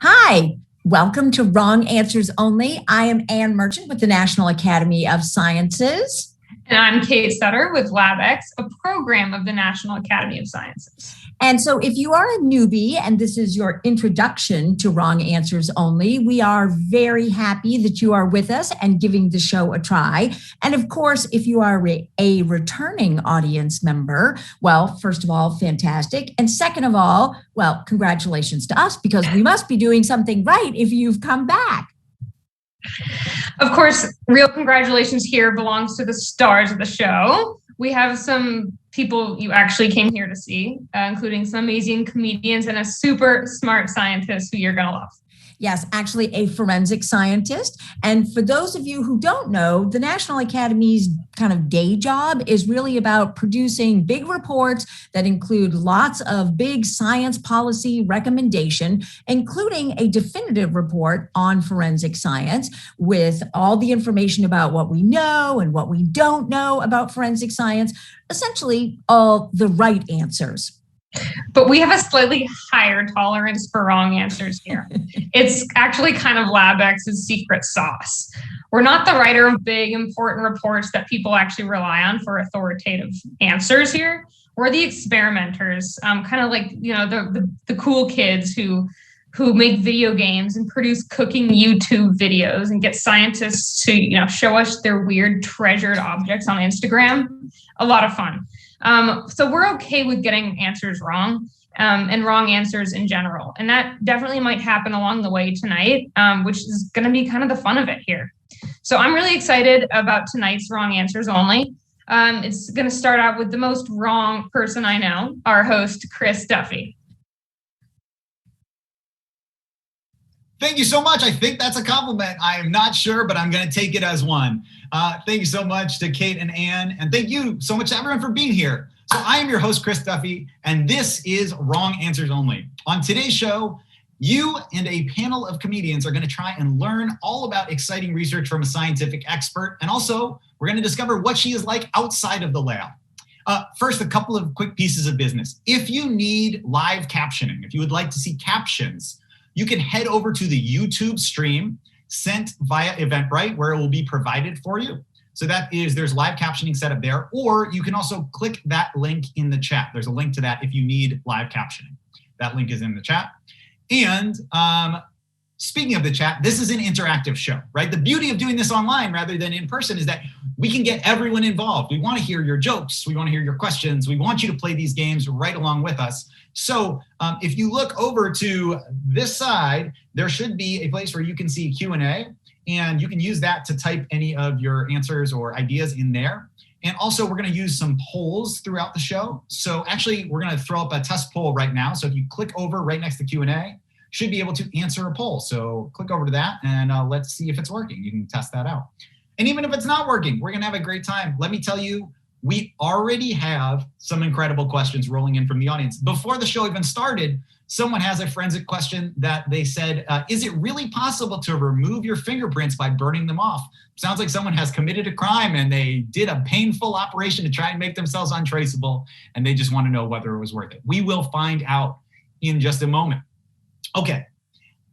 Hi, welcome to Wrong Answers Only. I am Ann Merchant with the National Academy of Sciences. And I'm Kate Sutter with LabX, a program of the National Academy of Sciences. And so if you are a newbie and this is your introduction to Wrong Answers Only, we are very happy that you are with us and giving the show a try. And of course, if you are a returning audience member, well, first of all, fantastic. And second of all, well, congratulations to us because we must be doing something right if you've come back. Of course, real congratulations here belongs to the stars of the show. We have some people you actually came here to see, including some amazing comedians and a super smart scientist who you're going to love. Yes, actually a forensic scientist. And for those of you who don't know, the National Academy's kind of day job is really about producing big reports that include lots of big science policy recommendation, including a definitive report on forensic science with all the information about what we know and what we don't know about forensic science, essentially all the right answers. But we have a slightly higher tolerance for wrong answers here. It's actually kind of LabX's secret sauce. We're not the writer of big, important reports that people actually rely on for authoritative answers here. We're the experimenters, kind of like, the cool kids who make video games and produce cooking YouTube videos and get scientists to, show us their weird treasured objects on Instagram. A lot of fun. So we're okay with getting answers wrong and wrong answers in general. And that definitely might happen along the way tonight, which is going to be kind of the fun of it here. So I'm really excited about tonight's Wrong Answers Only. It's going to start out with the most wrong person I know, our host, Chris Duffy. Thank you so much. I think that's a compliment. I am not sure, but I'm going to take it as one. Thank you so much to Kate and Ann, and thank you so much to everyone for being here. So I am your host, Chris Duffy, and this is Wrong Answers Only. On today's show, you and a panel of comedians are going to try and learn all about exciting research from a scientific expert, and also we're going to discover what she is like outside of the lab. First, a couple of quick pieces of business. If you need live captioning, if you would like to see captions, you can head over to the YouTube stream sent via Eventbrite, where it will be provided for you. So there's live captioning set up there, or you can also click that link in the chat. There's a link to that if you need live captioning. That link is in the chat. And speaking of the chat, this is an interactive show, right? The beauty of doing this online rather than in person is that we can get everyone involved. We want to hear your jokes. We want to hear your questions. We want you to play these games right along with us. So if you look over to this side, there should be a place where you can see Q&A, and you can use that to type any of your answers or ideas in there. And also we're going to use some polls throughout the show. So actually we're going to throw up a test poll right now. So if you click over right next to Q&A, should be able to answer a poll. So click over to that and let's see if it's working. You can test that out. And even if it's not working, we're going to have a great time. Let me tell you, we already have some incredible questions rolling in from the audience. Before the show even started, someone has a forensic question that they said, is it really possible to remove your fingerprints by burning them off? Sounds like someone has committed a crime and they did a painful operation to try and make themselves untraceable, and they just want to know whether it was worth it. We will find out in just a moment. Okay,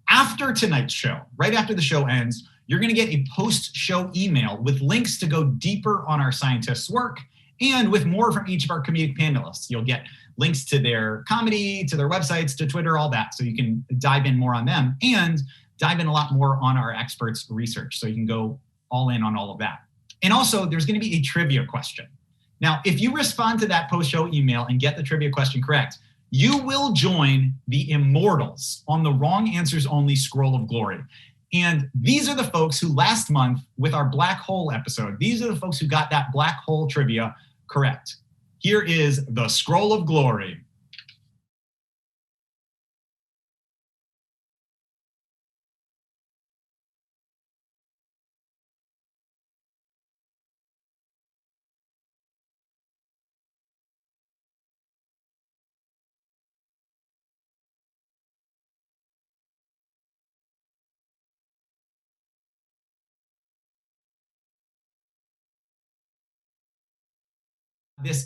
after tonight's show, right after the show ends, you're going to get a post-show email with links to go deeper on our scientists' work and with more from each of our comedic panelists. You'll get links to their comedy, to their websites, to Twitter, all that, so you can dive in more on them and dive in a lot more on our experts' research, so you can go all in on all of that. And also, there's going to be a trivia question. Now, if you respond to that post-show email and get the trivia question correct, you will join the immortals on the Wrong Answers Only Scroll of Glory. And these are the folks who last month with our black hole episode, these are the folks who got that black hole trivia correct. Here is the Scroll of Glory.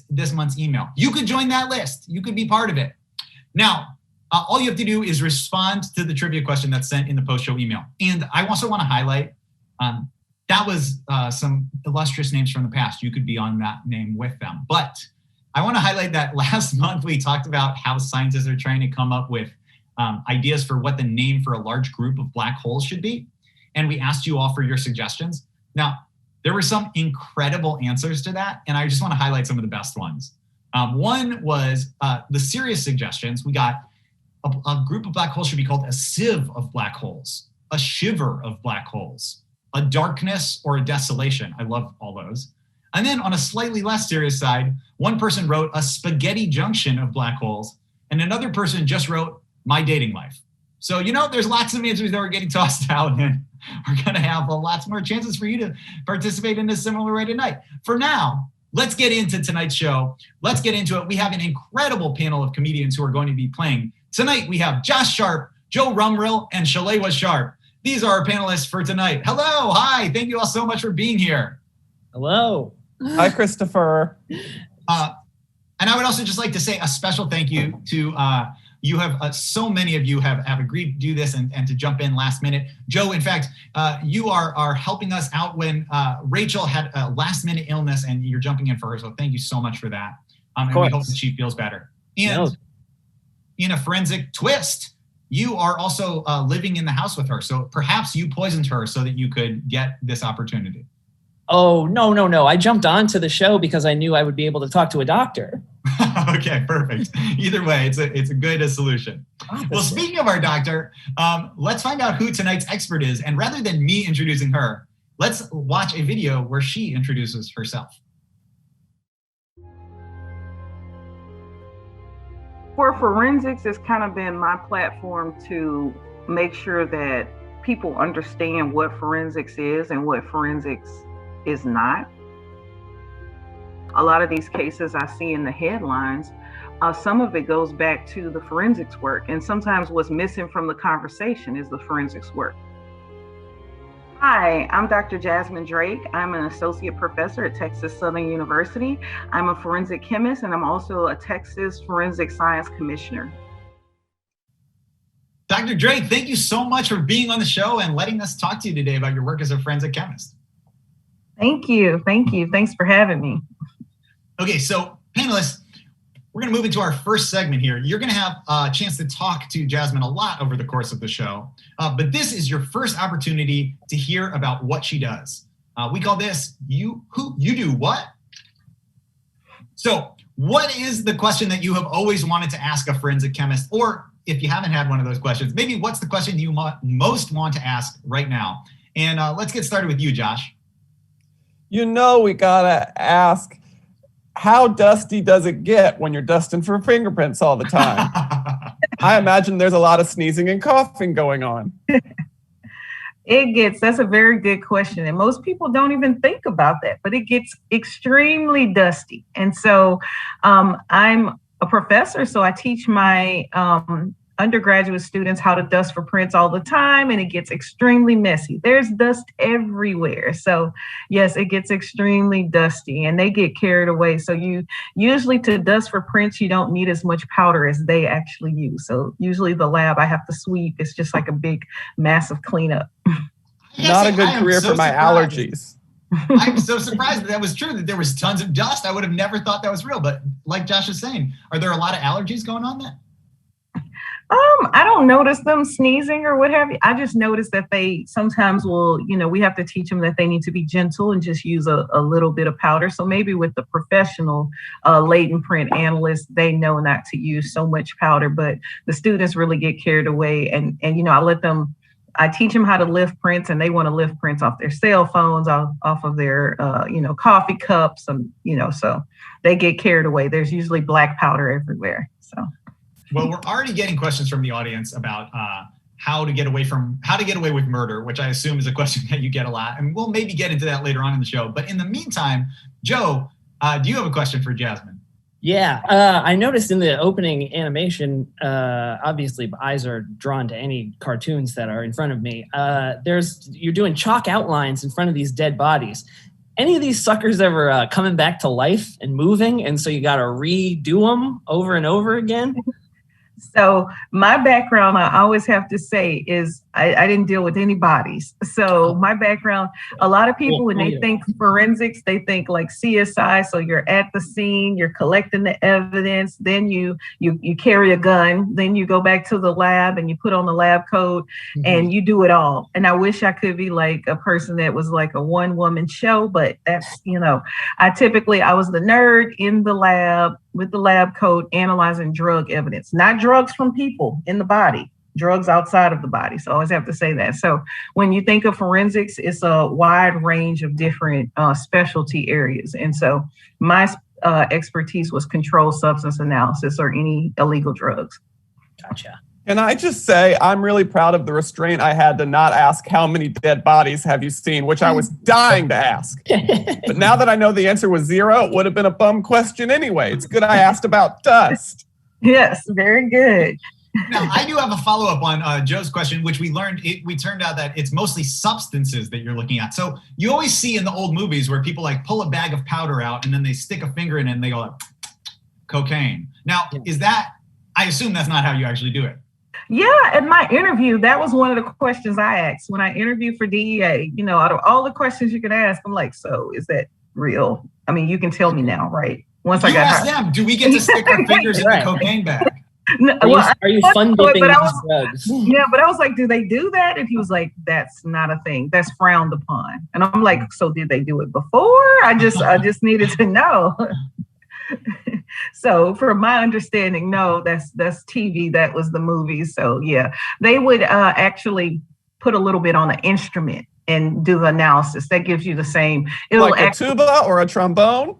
This month's email. You could join that list. You could be part of it. Now, all you have to do is respond to the trivia question that's sent in the post-show email. And I also want to highlight, that was some illustrious names from the past. You could be on that name with them. But I want to highlight that last month we talked about how scientists are trying to come up with ideas for what the name for a large group of black holes should be. And we asked you all for your suggestions. Now, there were some incredible answers to that, and I just want to highlight some of the best ones. One was the serious suggestions. We got a group of black holes should be called a sieve of black holes, a shiver of black holes, a darkness or a desolation. I love all those. And then on a slightly less serious side, one person wrote a spaghetti junction of black holes, and another person just wrote my dating life. So, there's lots of answers that are getting tossed out, and we're going to have lots more chances for you to participate in a similar way tonight. For now, let's get into tonight's show. Let's get into it. We have an incredible panel of comedians who are going to be playing. Tonight, we have Josh Sharp, Joe Rumrill, and Shalewa Sharp. These are our panelists for tonight. Hello, hi, thank you all so much for being here. Hello. Hi, Christopher. And I would also just like to say a special thank you to you have so many of you have agreed to do this and to jump in last minute. Joe, in fact, you are helping us out when Rachel had a last minute illness and you're jumping in for her. So thank you so much for that. And we hope that she feels better. And in a forensic twist, you are also living in the house with her. So perhaps you poisoned her so that you could get this opportunity. Oh, no. I jumped onto the show because I knew I would be able to talk to a doctor. Okay, perfect. Either way, it's a good solution. Well, speaking of our doctor, let's find out who tonight's expert is. And rather than me introducing her, let's watch a video where she introduces herself. For forensics, it's kind of been my platform to make sure that people understand what forensics is and what forensics is not. A lot of these cases I see in the headlines, some of it goes back to the forensics work, and sometimes what's missing from the conversation is the forensics work. Hi, I'm Dr. Jasmine Drake. I'm an associate professor at Texas Southern University. I'm a forensic chemist, and I'm also a Texas Forensic Science Commissioner. Dr. Drake, thank you so much for being on the show and letting us talk to you today about your work as a forensic chemist. Thank you. Thanks for having me. Okay, so panelists, we're going to move into our first segment here. You're going to have a chance to talk to Jasmine a lot over the course of the show, but this is your first opportunity to hear about what she does. We call this You Do What? So what is the question that you have always wanted to ask a forensic chemist? Or if you haven't had one of those questions, maybe what's the question you most want to ask right now? And let's get started with you, Josh. We gotta ask, how dusty does it get when you're dusting for fingerprints all the time? I imagine there's a lot of sneezing and coughing going on. That's a very good question. And most people don't even think about that, but it gets extremely dusty. And so I'm a professor, so I teach my undergraduate students how to dust for prints all the time, and it gets extremely messy. There's dust everywhere. So yes, it gets extremely dusty and they get carried away. So usually to dust for prints, you don't need as much powder as they actually use. So usually the lab I have to sweep. It's just like a big, massive cleanup. Not a good career for my allergies. I'm so surprised that was true, that there was tons of dust. I would have never thought that was real. But like Josh is saying, are there a lot of allergies going on there? I don't notice them sneezing or what have you. I just notice that they sometimes will, we have to teach them that they need to be gentle and just use a little bit of powder. So maybe with the professional latent print analysts, they know not to use so much powder, but the students really get carried away. And I teach them how to lift prints, and they want to lift prints off their cell phones, off of their, coffee cups, and, so they get carried away. There's usually black powder everywhere. So. Well, we're already getting questions from the audience about how to get away with murder, which I assume is a question that you get a lot. And we'll maybe get into that later on in the show. But in the meantime, Joe, do you have a question for Jasmine? Yeah, I noticed in the opening animation, obviously eyes are drawn to any cartoons that are in front of me. You're doing chalk outlines in front of these dead bodies. Any of these suckers ever coming back to life and moving, and so you got to redo them over and over again? So my background, I always have to say, is I didn't deal with any bodies. So my background, a lot of people, when they think forensics, they think like CSI. So you're at the scene, you're collecting the evidence, then you carry a gun, then you go back to the lab and you put on the lab coat and you do it all. And I wish I could be like a person that was like a one-woman show, but that's, I was the nerd in the lab with the lab coat analyzing drug evidence, not drugs from people in the body, drugs outside of the body. So I always have to say that. So when you think of forensics, it's a wide range of different specialty areas. And so my expertise was controlled substance analysis or any illegal drugs. Gotcha. Can I just say, I'm really proud of the restraint I had to not ask how many dead bodies have you seen, which I was dying to ask. But now that I know the answer was 0, it would have been a bum question anyway. It's good I asked about dust. Yes, very good. Now, I do have a follow-up on Joe's question, which we turned out that it's mostly substances that you're looking at. So you always see in the old movies where people like pull a bag of powder out and then they stick a finger in it and they go like, cocaine. Now, I assume that's not how you actually do it. Yeah, in my interview, that was one of the questions I asked when I interviewed for DEA. Out of all the questions you could ask, I'm like, so is that real? I mean, you can tell me now, right? Once I got asked them, do we get to stick our fingers in the cocaine bag? No, are you fun dipping these drugs? Yeah, but I was like, do they do that? And he was like, that's not a thing. That's frowned upon. And I'm like, so did they do it before? I just needed to know. So from my understanding, no, that's TV. That was the movie. So yeah, they would actually put a little bit on an instrument and do the analysis. That gives you the same. Like a tuba or a trombone?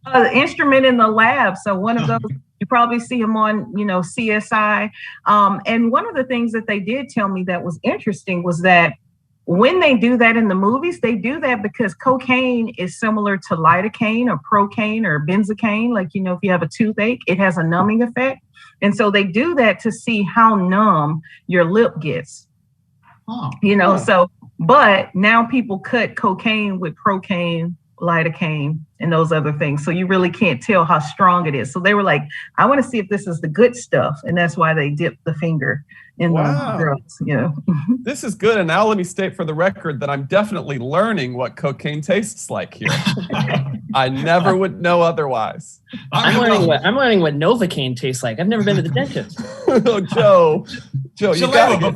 The instrument in the lab. So one of those, you probably see them on, CSI. And one of the things that they did tell me that was interesting was that when they do that in the movies, they do that because cocaine is similar to lidocaine or procaine or benzocaine. Like, if you have a toothache, it has a numbing effect. And so they do that to see how numb your lip gets. So, but now people cut cocaine with procaine, lidocaine, and those other things. So you really can't tell how strong it is. So they were like, I want to see if this is the good stuff. And that's why they dipped the finger in the drugs. This is good. And now let me state for the record that I'm definitely learning what cocaine tastes like here. I never would know otherwise. I'm learning what Novocaine tastes like. I've never been to the dentist. Oh, Joe, you got to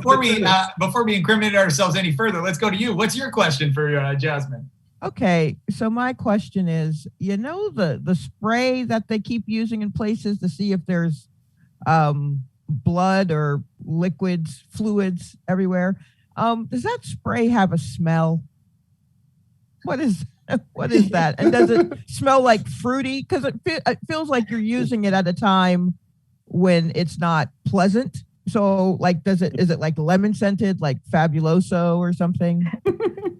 before we incriminate ourselves any further, let's go to you. What's your question for Jasmine? Okay, so my question is, the spray that they keep using in places to see if there's blood or liquids, fluids everywhere. Does that spray have a smell? What is that? And does it smell like fruity? Because it feels like you're using it at a time when it's not pleasant. So like, is it like lemon scented, like Fabuloso or something?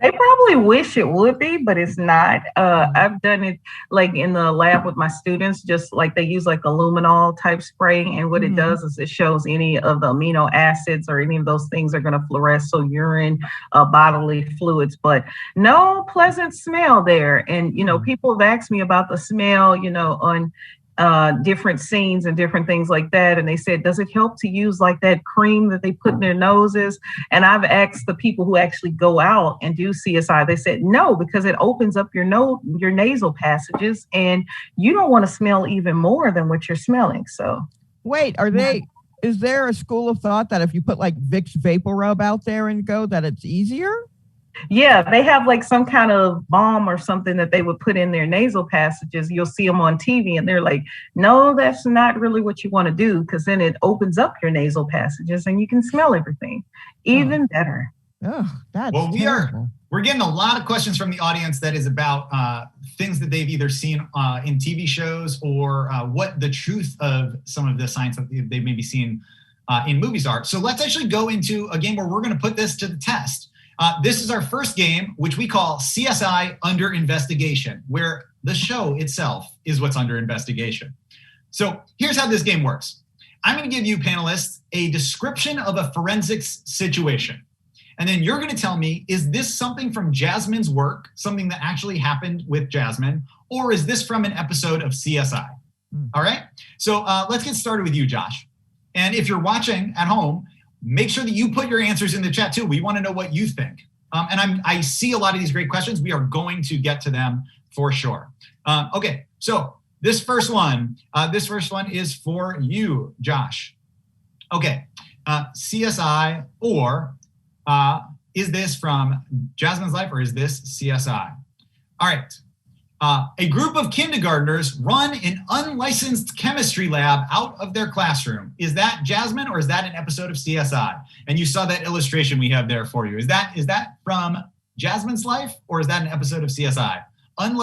They probably wish it would be, but it's not. I've done it like in the lab with my students, just like they use like a luminol type spray. And what it does is it shows any of the amino acids or any of those things are going to fluoresce. So urine, bodily fluids, but no pleasant smell there. And, people have asked me about the smell, on different scenes and different things like that. And they said, does it help to use like that cream that they put in their noses? And I've asked the people who actually go out and do CSI, they said, no, because it opens up your nasal passages and you don't want to smell even more than what you're smelling. So wait, is there a school of thought that if you put like Vicks Vapor Rub out there and go, that it's easier? Yeah, they have like some kind of balm or something that they would put in their nasal passages. You'll see them on TV and they're like, no, that's not really what you want to do, because then it opens up your nasal passages and you can smell everything. Even better. Oh, that's terrible. We're getting a lot of questions from the audience that is about things that they've either seen in TV shows or what the truth of some of the science that they've maybe seen in movies are. So let's actually go into a game where we're going to put this to the test. This is our first game, which we call CSI Under Investigation, where the show itself is what's under investigation. So here's how this game works. I'm going to give you panelists a description of a forensics situation. And then you're going to tell me, is this something from Jasmine's work, something that actually happened with Jasmine, or is this from an episode of CSI? All right. So let's get started with you, Josh. And if you're watching at home, make sure that you put your answers in the chat too. We want to know what you think. And I see a lot of these great questions. We are going to get to them for sure. Okay. So this first one is for you, Josh. Okay. CSI or is this from Jasmine's Life or is this CSI? All right. A group of kindergartners run an unlicensed chemistry lab out of their classroom. Is that Jasmine or is that an episode of CSI? And you saw that illustration we have there for you. Is that from Jasmine's Life or is that an episode of CSI? An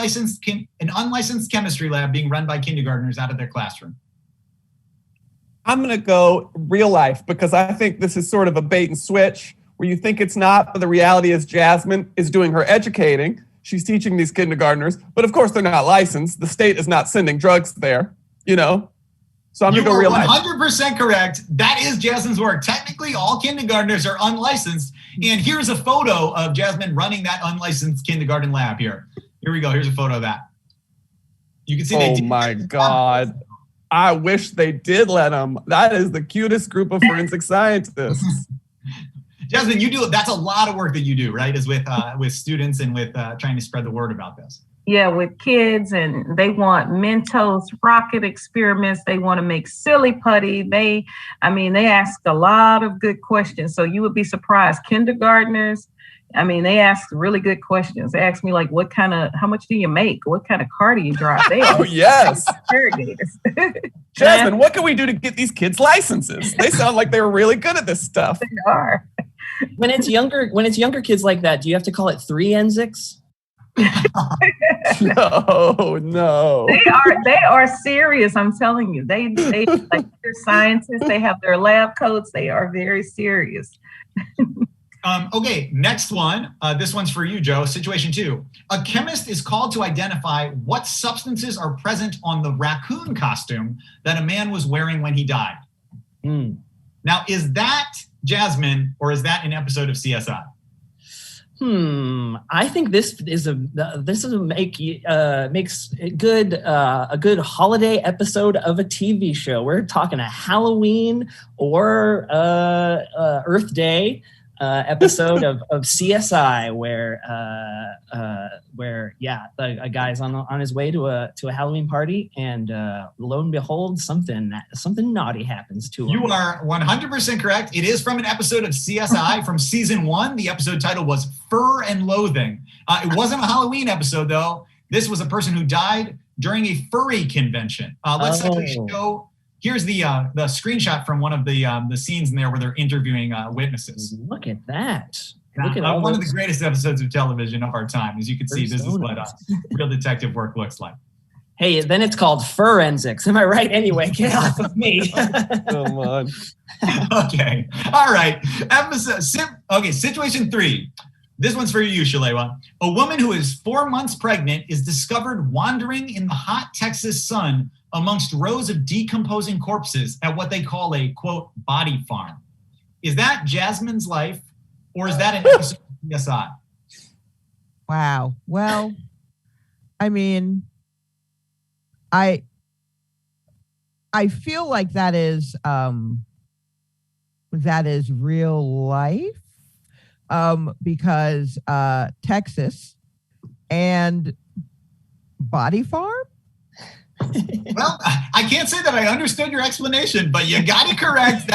unlicensed chemistry lab being run by kindergartners out of their classroom. I'm going to go real life because I think this is sort of a bait and switch where you think it's not, but the reality is Jasmine is doing her educating. She's teaching these kindergartners, but of course they're not licensed. The state is not sending drugs there, you know? So I'm going to go real life. 100% correct. That is Jasmine's work. Technically, all kindergartners are unlicensed. And here's a photo of Jasmine running that unlicensed kindergarten lab here. Here we go. Here's a photo of that. You can see they did. Oh my God. I wish they did let them. That is the cutest group of forensic scientists. Jasmine, that's a lot of work that you do, right? Is with students and with trying to spread the word about this. Yeah, with kids, and they want Mentos rocket experiments. They want to make silly putty. They ask a lot of good questions. So you would be surprised. Kindergartners, they ask really good questions. They ask me like, how much do you make? What kind of car do you drive? They Oh, yes. interrogators. Jasmine, what can we do to get these kids licenses? They sound like they were really good at this stuff. They are. When it's younger kids like that, do you have to call it 3 Enzics? No. They are serious. I'm telling you. They like they're scientists. They have their lab coats. They are very serious. Okay, next one. This one's for you, Joe. Situation 2. A chemist is called to identify what substances are present on the raccoon costume that a man was wearing when he died. Now, is that Jasmine or is that an episode of CSI? I think this makes a good holiday episode of a TV show. We're talking a Halloween or Earth Day episode of CSI where a guy's on his way to a Halloween party and lo and behold something naughty happens to him. You are 100% correct. It is from an episode of CSI from season 1. The episode title was Fur and Loathing. It wasn't a Halloween episode though. This was a person who died during a furry convention. Let's actually show. Here's the screenshot from one of the scenes in there where they're interviewing witnesses. Look at that. Look at one of the greatest episodes of television of our time. As you can see, this is what real detective work looks like. Hey, then it's called forensics. Am I right? Anyway, get off of me. Come on. Okay. All right. Situation 3. This one's for you, Shalewa. A woman who is 4 months pregnant is discovered wandering in the hot Texas sun amongst rows of decomposing corpses at what they call a, quote, body farm. Is that Jasmine's Life or is that an episode of CSI? Wow. Well, I feel like that is real life because Texas and body farm. Well, I can't say that I understood your explanation, but you got it correct.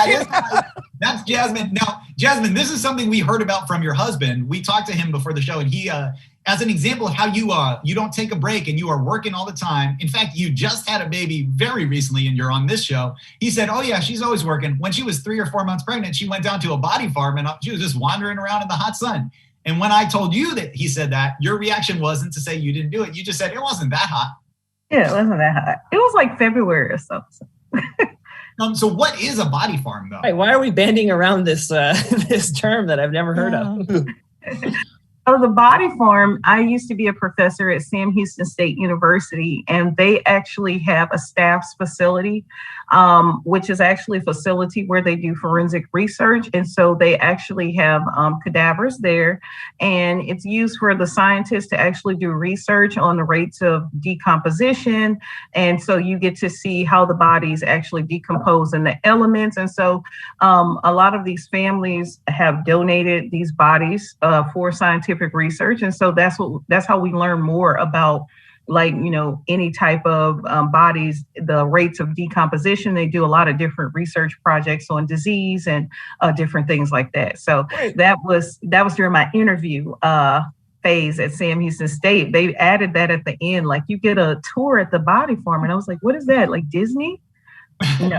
That's Jasmine. Now, Jasmine, this is something we heard about from your husband. We talked to him before the show, and he, as an example of how you don't take a break and you are working all the time. In fact, you just had a baby very recently, and you're on this show. He said, "Oh yeah, she's always working." When she was 3 or 4 months pregnant, she went down to a body farm, and she was just wandering around in the hot sun. And when I told you that he said that, your reaction wasn't to say you didn't do it. You just said it wasn't that hot. Yeah, it wasn't that hot. It was like February or something. So what is a body farm, though? Hey, why are we banding around this this term that I've never heard of? So the body farm, I used to be a professor at Sam Houston State University, and they actually have a staff's facility which is actually a facility where they do forensic research. And so they actually have cadavers there, and it's used for the scientists to actually do research on the rates of decomposition. And so you get to see how the bodies actually decompose in the elements. And so a lot of these families have donated these bodies for scientific research. And so that's how we learn more about, like, any type of bodies, the rates of decomposition. They do a lot of different research projects on disease and different things like that. So that was during my interview phase at Sam Houston State. They added that at the end, like you get a tour at the body farm. And I was like, what is that? Like Disney? No,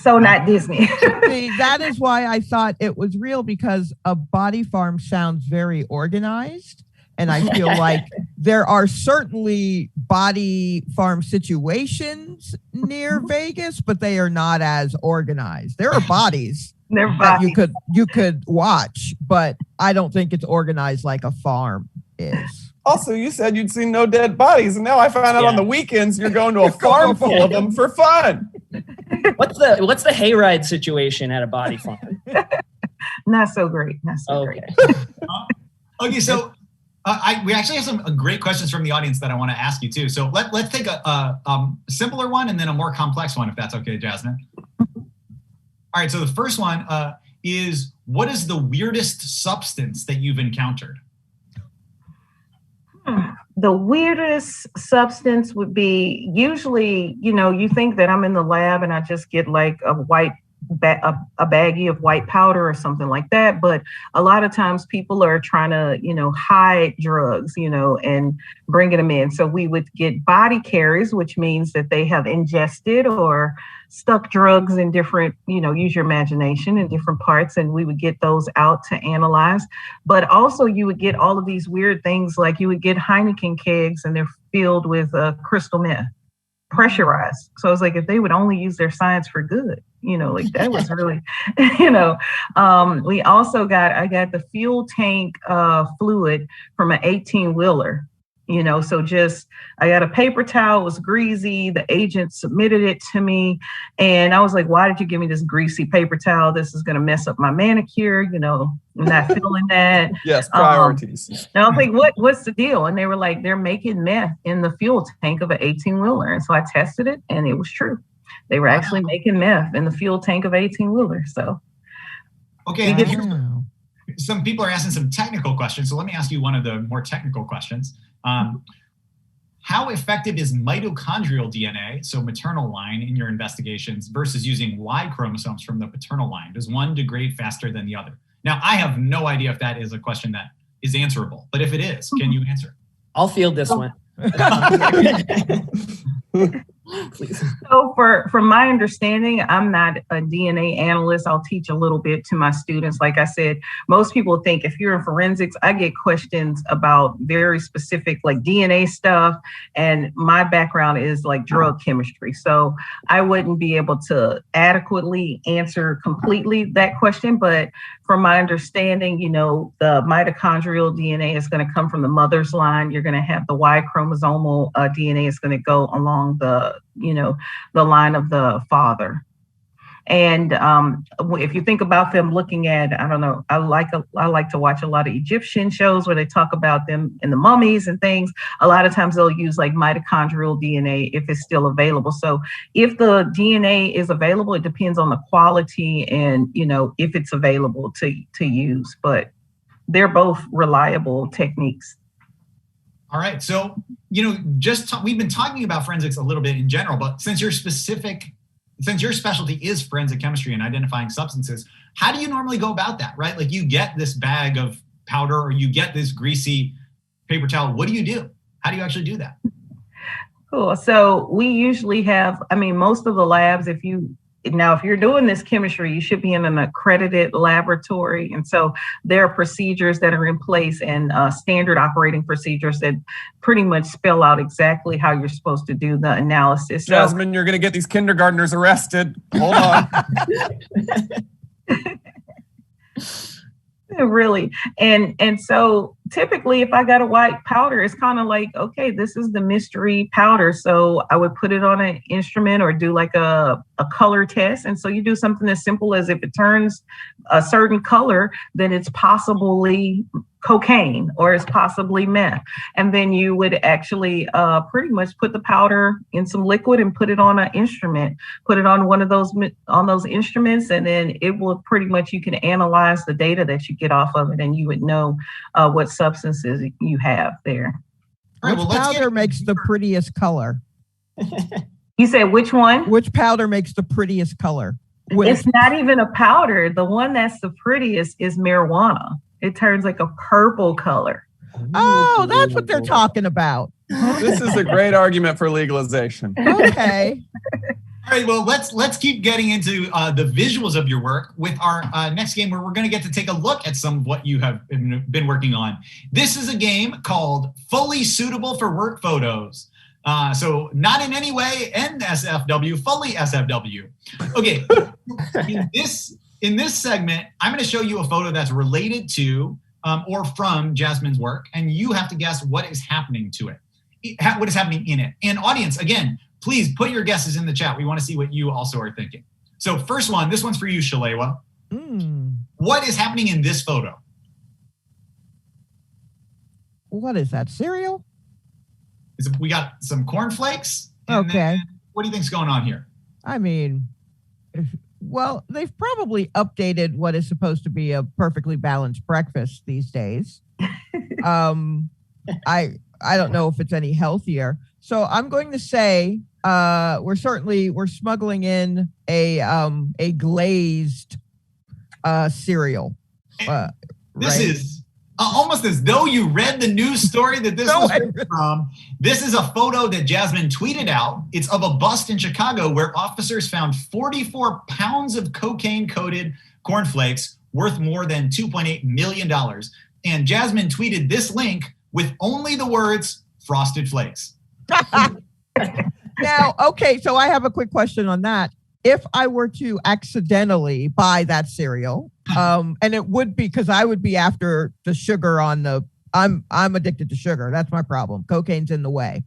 so not Disney. See, that is why I thought it was real, because a body farm sounds very organized. And I feel like there are certainly body farm situations near Vegas, but they are not as organized. There are bodies that you could watch, but I don't think it's organized like a farm is. Also, you said you'd seen no dead bodies, and now I found out on the weekends you're going to a farm full of them for fun. What's the hayride situation at a body farm? Not so great. Not so great. Okay, so we actually have some great questions from the audience that I want to ask you too. So let's take a simpler one and then a more complex one, if that's okay, Jasmine. All right, so the first one is, what is the weirdest substance that you've encountered? The weirdest substance would be, usually, you think that I'm in the lab and I just get like a baggie of white powder or something like that. But a lot of times people are trying to, hide drugs, and bringing them in. So we would get body carries, which means that they have ingested or stuck drugs in different, use your imagination, in different parts. And we would get those out to analyze. But also you would get all of these weird things, like you would get Heineken kegs and they're filled with crystal meth, pressurized. So it's like, if they would only use their science for good, like that was really, we also I got the fuel tank fluid from an 18-wheeler. So I got a paper towel, it was greasy. The agent submitted it to me. And I was like, why did you give me this greasy paper towel? This is going to mess up my manicure. I'm not feeling that. Yes, priorities. And I was like, what's the deal? And they were like, they're making meth in the fuel tank of an 18-wheeler. And so I tested it and it was true. They were actually making meth in the fuel tank of 18-wheeler. So. Okay. Some people are asking some technical questions. So let me ask you one of the more technical questions. How effective is mitochondrial DNA, so maternal line, in your investigations versus using Y chromosomes from the paternal line? Does one degrade faster than the other? Now, I have no idea if that is a question that is answerable, but if it is, can you answer? I'll field this one. Please. So from my understanding, I'm not a DNA analyst. I'll teach a little bit to my students. Like I said, most people think if you're in forensics, I get questions about very specific like DNA stuff. And my background is like drug chemistry. So I wouldn't be able to adequately answer completely that question. But from my understanding, the mitochondrial DNA is going to come from the mother's line. You're going to have the Y chromosomal DNA is going to go along the line of the father. And if you think about them looking at, I don't know, I like to watch a lot of Egyptian shows where they talk about them in the mummies and things. A lot of times they'll use like mitochondrial DNA if it's still available. So if the DNA is available, it depends on the quality and, if it's available to use, but they're both reliable techniques. All right. So, we've been talking about forensics a little bit in general, but since your specialty is forensic chemistry and identifying substances, how do you normally go about that, right? Like you get this bag of powder or you get this greasy paper towel. What do you do? How do you actually do that? Cool. So we usually have, most of the labs, if you're doing this chemistry, you should be in an accredited laboratory. And so there are procedures that are in place and standard operating procedures that pretty much spell out exactly how you're supposed to do the analysis. Jasmine, you're going to get these kindergartners arrested. Hold on. Really. And so typically if I got a white powder, it's kind of like, okay, this is the mystery powder. So I would put it on an instrument or do like a color test. And so you do something as simple as if it turns a certain color, then it's possibly cocaine or it's possibly meth. And then you would actually pretty much put the powder in some liquid and put it on an instrument, put it on one of those instruments, and then it will pretty much, you can analyze the data that you get off of it, and you would know what substances you have there. Which powder makes the prettiest color? You said which one? Which powder makes the prettiest color? It's not even a powder. The one that's the prettiest is marijuana. It turns like a purple color. Oh, that's what they're talking about. This is a great argument for legalization. Okay. All right, well, let's keep getting into the visuals of your work with our next game, where we're going to get to take a look at some of what you have been working on. This is a game called Fully Suitable for Work Photos. So not in any way NSFW, fully SFW. Okay, in this segment, I'm going to show you a photo that's related to or from Jasmine's work, and you have to guess what is happening to it, what is happening in it. And audience, again, please put your guesses in the chat. We want to see what you also are thinking. So first one, this one's for you, Shalewa. What is happening in this photo? What is that, cereal? We got some cornflakes. Okay. What do you think's going on here? I mean, well, they've probably updated what is supposed to be a perfectly balanced breakfast these days. I don't know if it's any healthier. So I'm going to say we're smuggling in a glazed cereal. This is almost as though you read the news story that this was from. This is a photo that Jasmine tweeted out. It's of a bust in Chicago where officers found 44 pounds of cocaine-coated cornflakes worth more than $2.8 million. And Jasmine tweeted this link with only the words Frosted Flakes. Now, okay, so I have a quick question on that. If I were to accidentally buy that cereal, and it would be because I would be after the sugar on the, I'm addicted to sugar. That's my problem. Cocaine's in the way.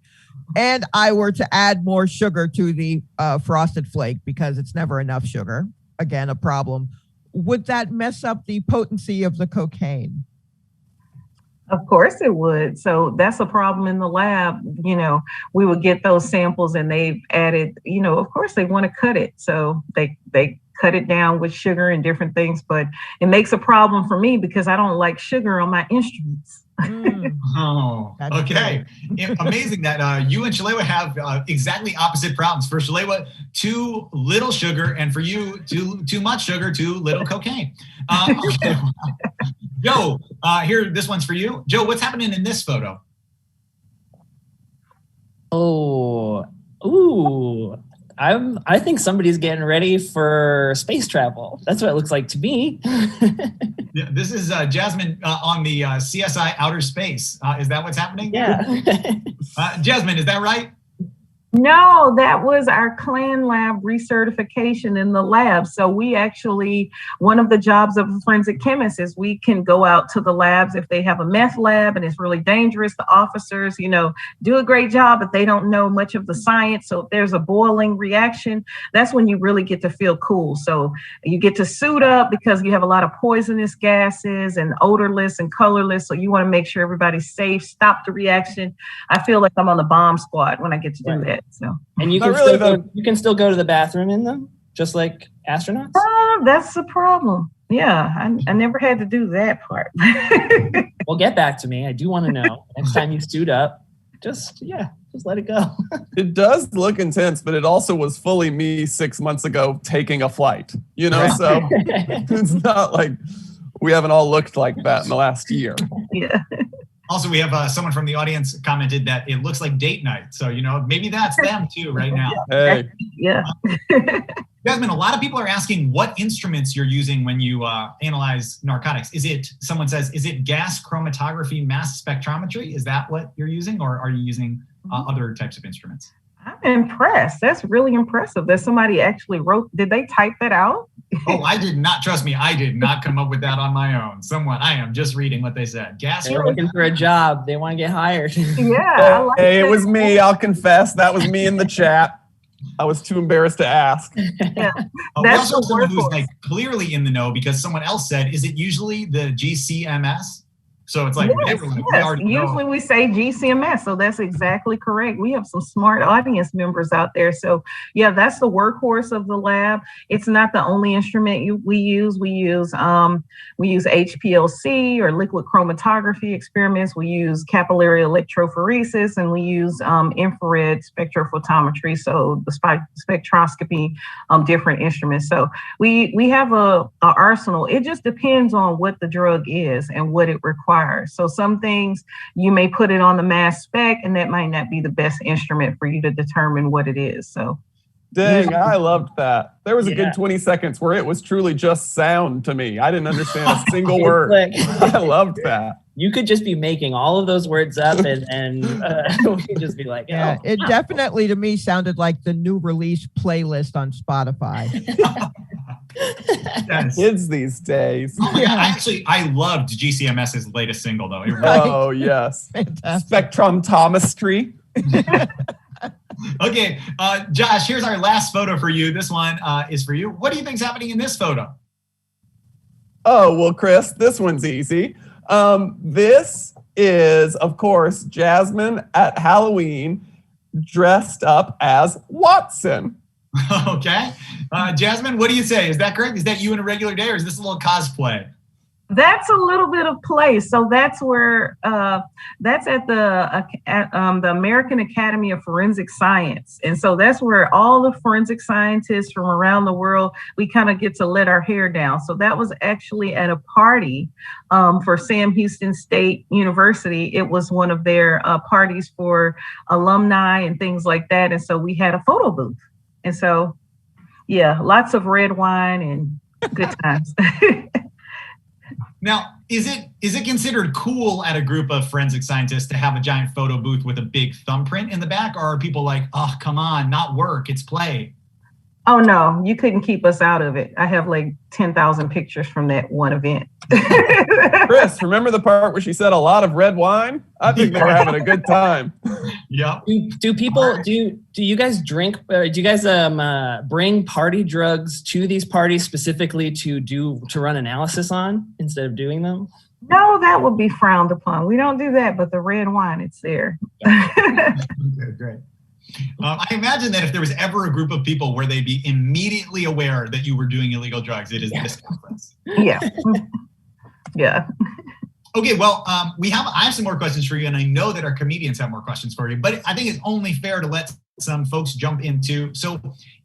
And I were to add more sugar to the Frosted Flake because it's never enough sugar. Again, a problem. Would that mess up the potency of the cocaine? Of course it would. So that's a problem in the lab. You know, we would get those samples and they've added, you know, of course they want to cut it. So they cut it down with sugar and different things, but it makes a problem for me because I don't like sugar on my instruments. Oh, okay. Amazing that you and Shalewa have exactly opposite problems. For Shalewa, too little sugar, and for you, too much sugar, too little cocaine. Okay. Joe, here, this one's for you. Joe, what's happening in this photo? I think somebody's getting ready for space travel. That's what it looks like to me. Yeah, this is Jasmine on the CSI Outer Space. Is that what's happening? Yeah. Jasmine, is that right? No, that was our CLAN lab recertification in the lab. So we actually, one of the jobs of a forensic chemist is we can go out to the labs if they have a meth lab and it's really dangerous. The officers, you know, do a great job, but they don't know much of the science. So if there's a boiling reaction, that's when you really get to feel cool. So you get to suit up because you have a lot of poisonous gases and odorless and colorless. So you want to make sure everybody's safe, stop the reaction. I feel like I'm on the bomb squad when I get to do that. So. And you can still go to the bathroom in them, just like astronauts? That's the problem. Yeah, I never had to do that part. Well, get back to me. I do want to know. Next time you suit up, just let it go. It does look intense, but it also was fully me 6 months ago taking a flight, you know, so it's not like we haven't all looked like that in the last year. Yeah. Also, we have someone from the audience commented that it looks like date night. So, you know, maybe that's them too right now. Hey. Yeah. Jasmine, a lot of people are asking what instruments you're using when you analyze narcotics. Someone says, is it gas chromatography, mass spectrometry? Is that what you're using, or are you using other types of instruments? I'm impressed. That's really impressive that somebody actually wrote. Did they type that out? Oh, I did not. Trust me, I did not come up with that on my own. I am just reading what they said. They're looking for a job. They want to get hired. Yeah. Hey, it was me. I'll confess. That was me in the chat. I was too embarrassed to ask. Yeah. We also have someone who's like clearly in the know because someone else said, is it usually the GCMS? So it's like, yes. Usually we say GCMS, so that's exactly correct. We have some smart audience members out there. So yeah, that's the workhorse of the lab. It's not the only instrument we use. We use HPLC or liquid chromatography experiments. We use capillary electrophoresis, and we use infrared spectrophotometry. So the spectroscopy, different instruments. So we have a arsenal. It just depends on what the drug is and what it requires. So some things you may put it on the mass spec, and that might not be the best instrument for you to determine what it is. So, dang, I loved that. There was a good 20 seconds where it was truly just sound to me. I didn't understand a single word. I loved that. You could just be making all of those words up, and we could just be like, yeah, it definitely to me sounded like the new release playlist on Spotify. Yes. Kids these days. Oh my God, I loved GCMS's latest single though. Oh yes, spectrometry. Okay, Josh, here's our last photo for you. This one is for you. What do you think's happening in this photo? Oh well, Chris, this one's easy. This is, of course, Jasmine at Halloween dressed up as Watson. Okay. Jasmine, what do you say? Is that correct? Is that you in a regular day, or is this a little cosplay? That's a little bit of play. So that's where that's at the American Academy of Forensic Science. And so that's where all the forensic scientists from around the world, we kind of get to let our hair down. So that was actually at a party for Sam Houston State University. It was one of their parties for alumni and things like that. And so we had a photo booth. And so, yeah, lots of red wine and good times. Now, is it considered cool at a group of forensic scientists to have a giant photo booth with a big thumbprint in the back? Or are people like, oh, come on, not work, it's play? Oh, no, you couldn't keep us out of it. I have like 10,000 pictures from that one event. Chris, remember the part where she said a lot of red wine? I think they were having a good time. Yeah. Do people, do you guys drink, do you guys bring party drugs to these parties specifically to run analysis on instead of doing them? No, that would be frowned upon. We don't do that, but the red wine, it's there. Okay, great. I imagine that if there was ever a group of people where they'd be immediately aware that you were doing illegal drugs, it is this conference. Yeah. Yeah. Okay, well, I have some more questions for you, and I know that our comedians have more questions for you, but I think it's only fair to let some folks jump in too. So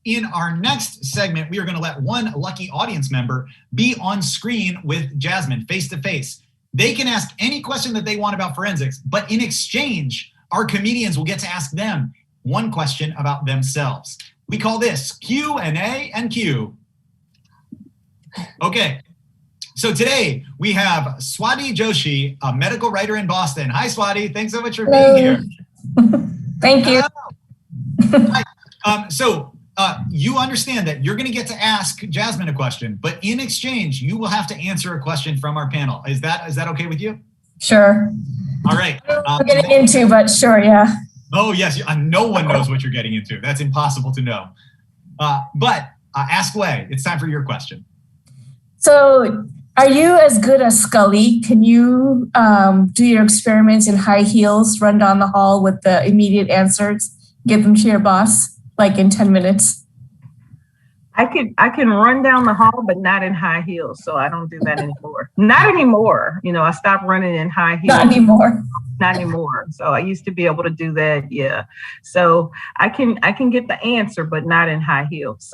in our next segment, we are going to let one lucky audience member be on screen with Jasmine face to face. They can ask any question that they want about forensics, but in exchange, our comedians will get to ask them one question about themselves. We call this Q&A and Q. Okay, so today we have Swati Joshi, a medical writer in Boston. Hi, Swati. Thanks so much for being here. Thank you. So you understand that you're going to get to ask Jasmine a question, but in exchange, you will have to answer a question from our panel. Is that okay with you? Sure. All right. I'm getting into, but sure, yeah. Oh, yes. No one knows what you're getting into. That's impossible to know. But ask away. It's time for your question. So are you as good as Scully? Can you do your experiments in high heels, run down the hall with the immediate answers, give them to your boss, like in 10 minutes? I can run down the hall, but not in high heels. So I don't do that anymore. Not anymore. You know, I stopped running in high heels. Not anymore. Not anymore. So I used to be able to do that. Yeah. So I can get the answer, but not in high heels.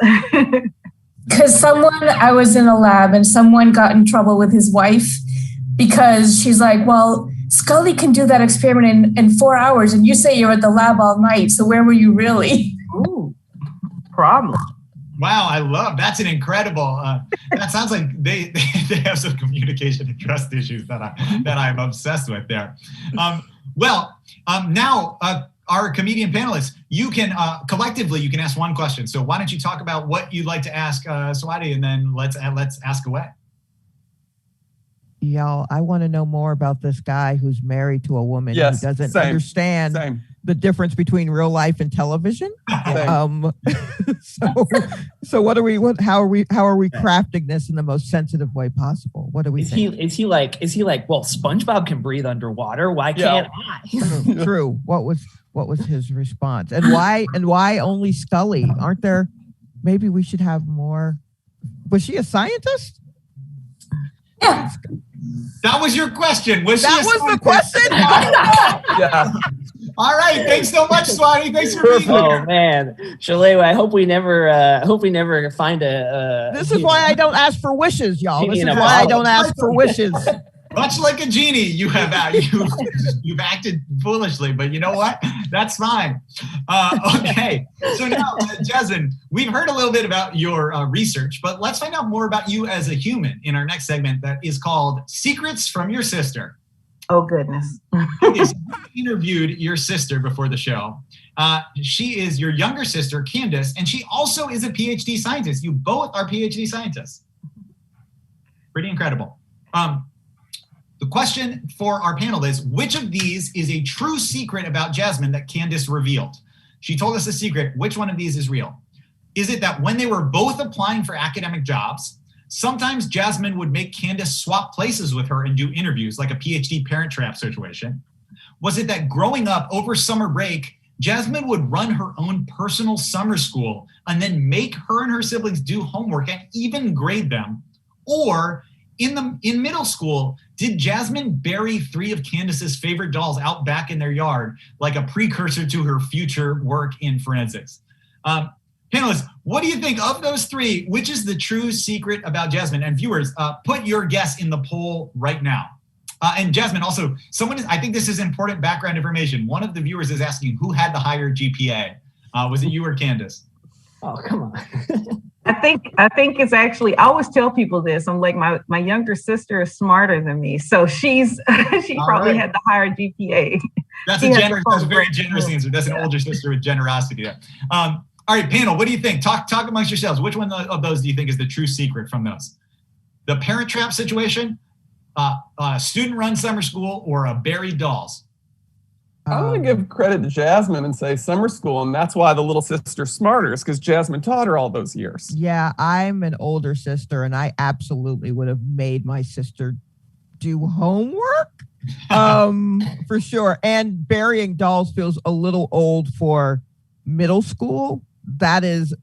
Because I was in a lab and someone got in trouble with his wife because she's like, well, Scully can do that experiment in 4 hours and you say you're at the lab all night. So where were you really? Ooh, problem. Wow, I love that's an incredible. That sounds like they have some communication and trust issues that I'm obsessed with there. Now, our comedian panelists, you can collectively, you can ask one question. So why don't you talk about what you'd like to ask Swati, and then let's ask away. Y'all, I want to know more about this guy who's married to a woman who doesn't understand the difference between real life and television. So how are we crafting this in the most sensitive way possible? What do we think? Is he like, well, SpongeBob can breathe underwater. Why can't I? True. What was his response? And why only Scully? Aren't there, maybe we should have more. Was she a scientist? Yeah. That was your question. Was that was the question? Yeah. All right. Thanks so much, Swati. Thanks for being here. Oh man, Shalewa, I hope we never find a. This is why I don't ask for wishes, y'all. This is why I don't ask for wishes. Much like a genie, you've acted foolishly, but you know what? That's fine. Okay, so now, Jasmine, we've heard a little bit about your research, but let's find out more about you as a human in our next segment that is called Secrets from Your Sister. Oh, goodness. You interviewed your sister before the show. She is your younger sister, Candace, and she also is a PhD scientist. You both are PhD scientists. Pretty incredible. The question for our panel is, which of these is a true secret about Jasmine that Candace revealed? She told us a secret. Which one of these is real? Is it that when they were both applying for academic jobs, sometimes Jasmine would make Candace swap places with her and do interviews, like a PhD Parent Trap situation? Was it that growing up over summer break, Jasmine would run her own personal summer school and then make her and her siblings do homework and even grade them? Or in middle school, did Jasmine bury 3 of Candace's favorite dolls out back in their yard like a precursor to her future work in forensics? Panelists, what do you think of those 3? Which is the true secret about Jasmine? And viewers, put your guess in the poll right now. And Jasmine, also, I think this is important background information. One of the viewers is asking who had the higher GPA. Was it you or Candace? Oh, come on. I think it's actually, I always tell people this. I'm like, my younger sister is smarter than me. So she probably had the higher GPA. That's a very generous answer. That's an older sister with generosity. All right, panel, what do you think? Talk amongst yourselves. Which one of those do you think is the true secret from those? The Parent Trap situation, student-run summer school, or a buried dolls? I'm going to give credit to Jasmine and say summer school, and that's why the little sister's smarter, is because Jasmine taught her all those years. Yeah, I'm an older sister, and I absolutely would have made my sister do homework, for sure. And burying dolls feels a little old for middle school. That is,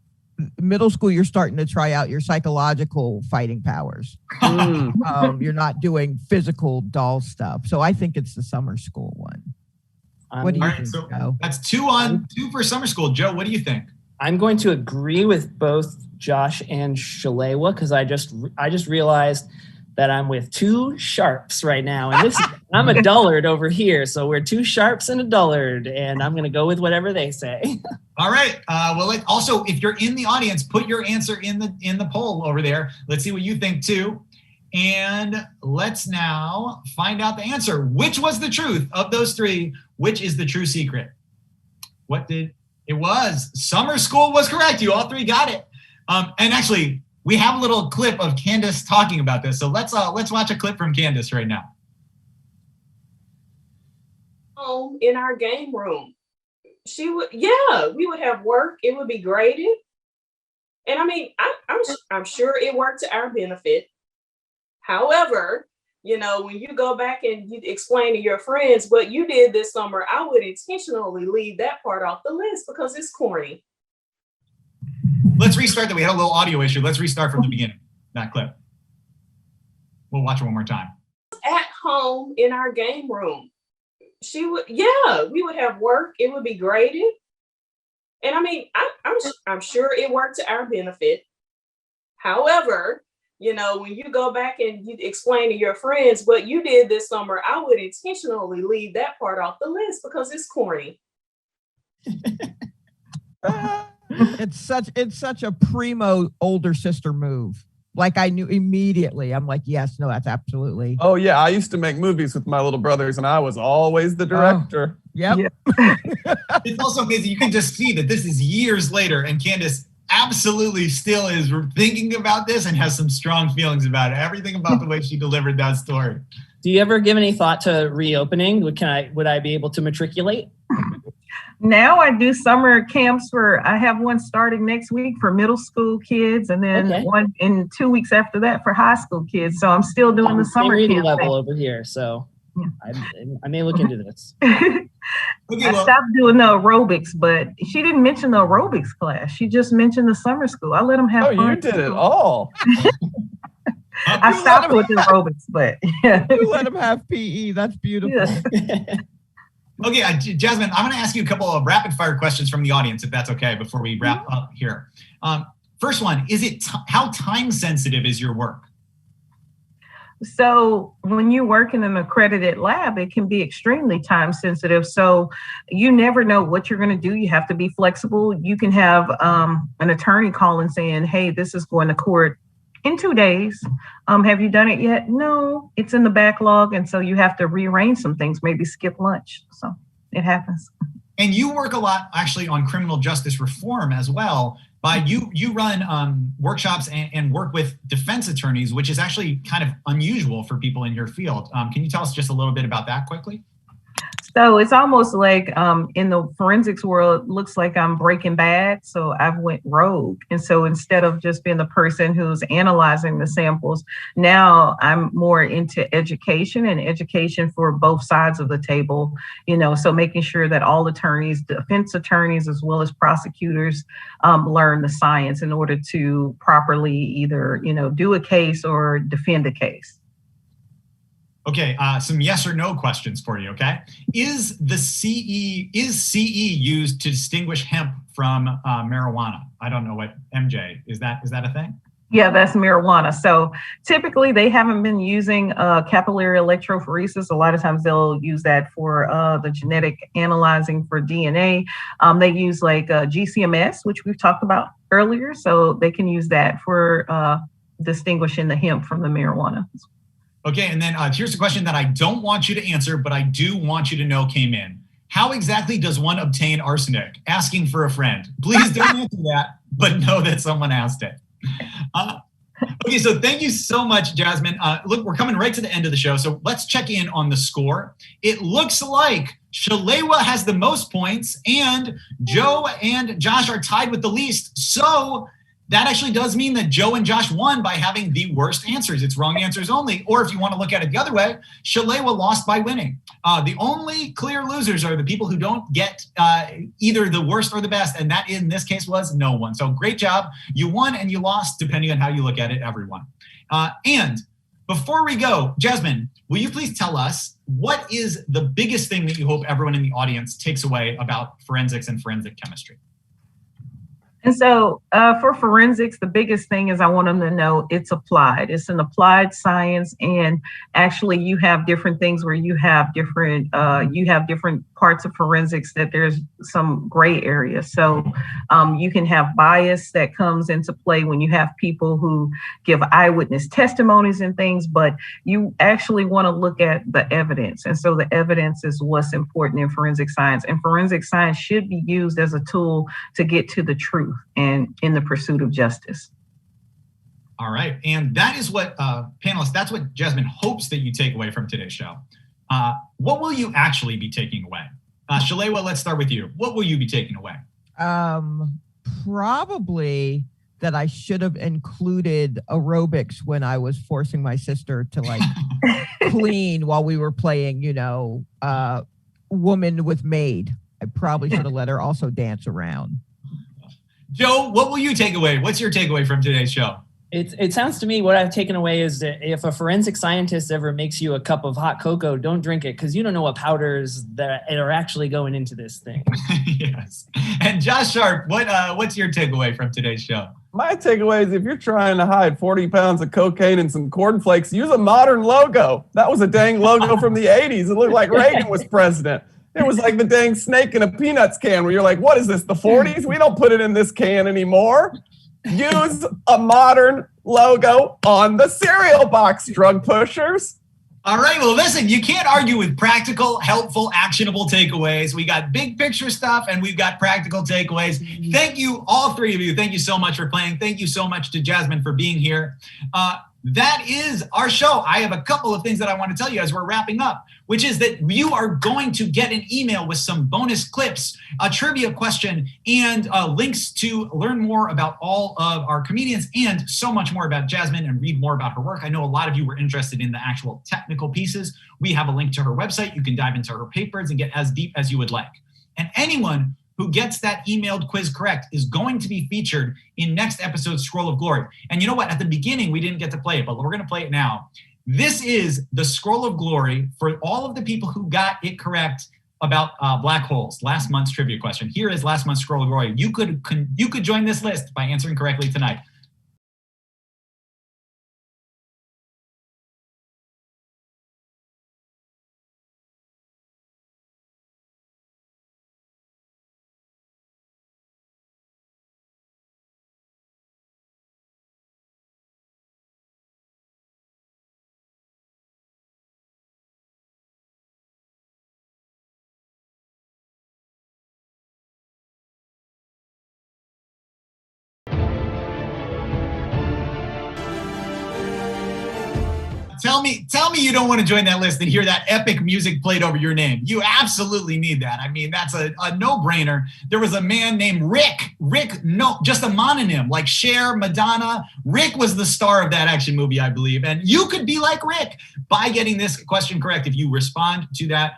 middle school, you're starting to try out your psychological fighting powers. You're not doing physical doll stuff. So I think it's the summer school one. What do you think, so Joe? that's 2 for summer school. Joe, what do you think? I'm going to agree with both Josh and Shalewa because I just realized that I'm with 2 sharps right now, and I'm a dullard over here. So we're 2 sharps and a dullard, and I'm going to go with whatever they say. All right. Well, also, if you're in the audience, put your answer in the poll over there. Let's see what you think too. And let's now find out the answer. Which was the truth of those 3? Which is the true secret? It was summer school was correct. You all 3 got it. And actually, we have a little clip of Candace talking about this. So let's watch a clip from Candace right now. In our game room, we would have work. It would be graded. And I mean, I'm sure it worked to our benefit. However, when you go back and you explain to your friends what you did this summer, I would intentionally leave that part off the list because it's corny. Let's restart that. We had a little audio issue. Let's restart from the beginning, that clip. We'll watch it one more time. At home in our game room, we would have work. It would be graded. And I mean, I'm sure it worked to our benefit. However, when you go back and you explain to your friends what you did this summer, I would intentionally leave that part off the list because it's corny. It's such a primo older sister move. Like I knew immediately. I'm like, yes, no, that's absolutely. Oh yeah, I used to make movies with my little brothers, and I was always the director. Yep. Yeah. It's also amazing. You can just see that this is years later, and Candace absolutely still is thinking about this and has some strong feelings about it. Everything about the way she delivered that story. Do you ever give any thought to reopening? Would I be able to matriculate? Now I do summer camps I have one starting next week for middle school kids, and then one in 2 weeks after that for high school kids. So I'm still doing the summer reading camp level over here. So I may look into this. Okay, I stopped doing the aerobics, but she didn't mention the aerobics class. She just mentioned the summer school. I let them have fun. Oh, you did it all. I stopped with the aerobics, but yeah. You let them have PE. That's beautiful. Yeah. Okay, Jasmine, I'm going to ask you a couple of rapid fire questions from the audience, if that's okay, before we wrap up here. First one, how time sensitive is your work? So when you work in an accredited lab, it can be extremely time sensitive. So you never know what you're going to do. You have to be flexible. You can have an attorney calling saying, hey, this is going to court in 2 days. Have you done it yet? No, it's in the backlog. And so you have to rearrange some things, maybe skip lunch. So it happens. And you work a lot actually on criminal justice reform as well. You run workshops and work with defense attorneys, which is actually kind of unusual for people in your field. Can you tell us just a little bit about that quickly? So it's almost like in the forensics world, it looks like I'm Breaking Bad. So I've went rogue. And so instead of just being the person who's analyzing the samples, now I'm more into education for both sides of the table, so making sure that all attorneys, defense attorneys, as well as prosecutors learn the science in order to properly either, do a case or defend a case. Okay, some yes or no questions for you, okay? Is CE used to distinguish hemp from marijuana? I don't know what, MJ, is that a thing? Yeah, that's marijuana. So typically they haven't been using capillary electrophoresis. A lot of times they'll use that for the genetic analyzing for DNA. They use like GCMS, which we've talked about earlier. So they can use that for distinguishing the hemp from the marijuana. Okay, and then here's a question that I don't want you to answer, but I do want you to know came in. How exactly does one obtain arsenic? Asking for a friend. Please don't answer that, but know that someone asked it. Okay, so thank you so much, Jasmine. Look, we're coming right to the end of the show, so let's check in on the score. It looks like Shalewa has the most points, and Joe and Josh are tied with the least. So that actually does mean that Joe and Josh won by having the worst answers. It's wrong answers only. Or if you want to look at it the other way, Shalewa lost by winning. The only clear losers are the people who don't get either the worst or the best. And that in this case was no one. So great job. You won and you lost, depending on how you look at it, everyone. And before we go, Jasmine, will you please tell us what is the biggest thing that you hope everyone in the audience takes away about forensics and forensic chemistry? And so for forensics, the biggest thing is I want them to know it's applied. It's an applied science. And actually you have different things where you have different parts of forensics that there's some gray areas. So you can have bias that comes into play when you have people who give eyewitness testimonies and things, but you actually want to look at the evidence. And so the evidence is what's important in forensic science. And forensic science should be used as a tool to get to the truth and in the pursuit of justice. All right. And that is what, panelists, that's what Jasmine hopes that you take away from today's show. What will you actually be taking away? Shalewa, let's start with you. What will you be taking away? Probably that I should have included aerobics when I was forcing my sister to like clean while we were playing, woman with maid. I probably should have let her also dance around. Joe, what will you take away? What's your takeaway from today's show? It sounds to me what I've taken away is that if a forensic scientist ever makes you a cup of hot cocoa, don't drink it because you don't know what powders that are actually going into this thing. Yes. And Josh Sharp, what's your takeaway from today's show? My takeaway is if you're trying to hide 40 pounds of cocaine and some cornflakes, use a modern logo. That was a dang logo from the 80s. It looked like Reagan was president. It was like the dang snake in a Peanuts can where you're like, what is this, the 40s? We don't put it in this can anymore. Use a modern logo on the cereal box, drug pushers. All right, well, listen, you can't argue with practical, helpful, actionable takeaways. We got big picture stuff and we've got practical takeaways. Thank you, all three of you. Thank you so much for playing. Thank you so much to Jasmine for being here. That is our show. I have a couple of things that I want to tell you as we're wrapping up, which is that you are going to get an email with some bonus clips, a trivia question, and links to learn more about all of our comedians and so much more about Jasmine and read more about her work. I know a lot of you were interested in the actual technical pieces. We have a link to her website. You can dive into her papers and get as deep as you would like. And anyone who gets that emailed quiz correct is going to be featured in next episode's Scroll of Glory. And you know what? At the beginning, we didn't get to play it, but we're going to play it now. This is the Scroll of Glory for all of the people who got it correct about black holes, last month's trivia question. Here is last month's Scroll of Glory. You could join this list by answering correctly tonight. Tell me you don't want to join that list and hear that epic music played over your name. You absolutely need that. I mean, that's a no-brainer. There was a man named Rick. No, just a mononym, like Cher, Madonna. Rick was the star of that action movie, I believe. And you could be like Rick by getting this question correct if you respond to that,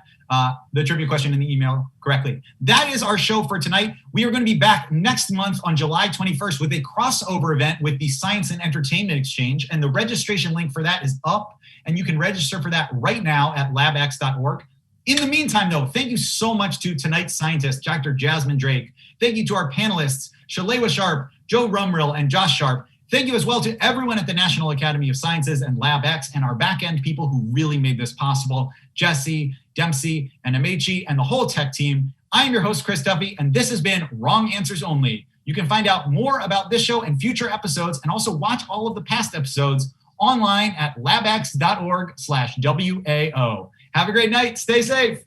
the trivia question in the email correctly. That is our show for tonight. We are going to be back next month on July 21st with a crossover event with the Science and Entertainment Exchange. And the registration link for that is up. And you can register for that right now at labx.org. In the meantime, though, thank you so much to tonight's scientist, Dr. Jasmine Drake. Thank you to our panelists, Shalewa Sharp, Joe Rumrill, and Josh Sharp. Thank you as well to everyone at the National Academy of Sciences and LabX and our back-end people who really made this possible, Jesse, Dempsey, and Amechi, and the whole tech team. I am your host, Chris Duffy, and this has been Wrong Answers Only. You can find out more about this show and future episodes and also watch all of the past episodes online at labx.org/WAO. Have a great night. Stay safe.